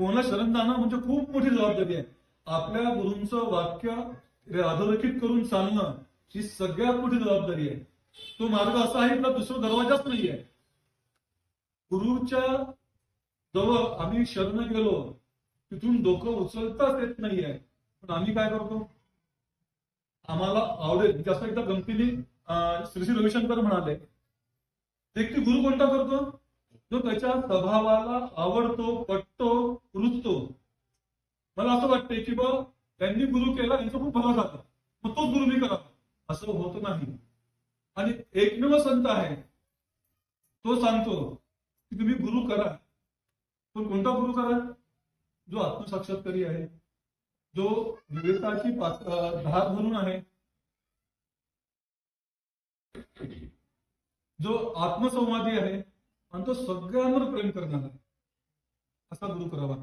कोणाला शरण जाणं म्हणजे खूप मोठी जबाबदारी आहे. आपल्या गुरूंचं वाक्य अधोरेखित करून चालणं ही सगळ्यात मोठी जबाबदारी आहे. तो मार्ग असा आहे की दुसरा दरवाजाच नाहीये. गुरुच्या जवळ आम्ही शरण गेलो, तिथून डोकं उचलताच येत नाहीये. पण आम्ही काय करतो, आम्हाला आवडेल जास्त एकदा गमतीने श्री श्री रविशंकर म्हणाले, व्यक्ती गुरु कोणता करतो, जो त्याच्या स्वभावाला आवडतो, पटतो, रुचतो. मला असं वाटतंय की बा त्यांनी गुरु केला, यांचं खूप भला झालं, मग तोच गुरु मी करा, असं होत नाही. आणि एकमेव संत आहे, तो सांगतो की तुम्ही गुरु करा, पण कोणता गुरु करा, जो आत्मसाक्षात्कारी आहे, जो विवेकाची धार धरून आहे, जो आत्मसंवादी आहे आणि तो सगळ्यांवर प्रेम करणार आहे, असा गुरु करावा.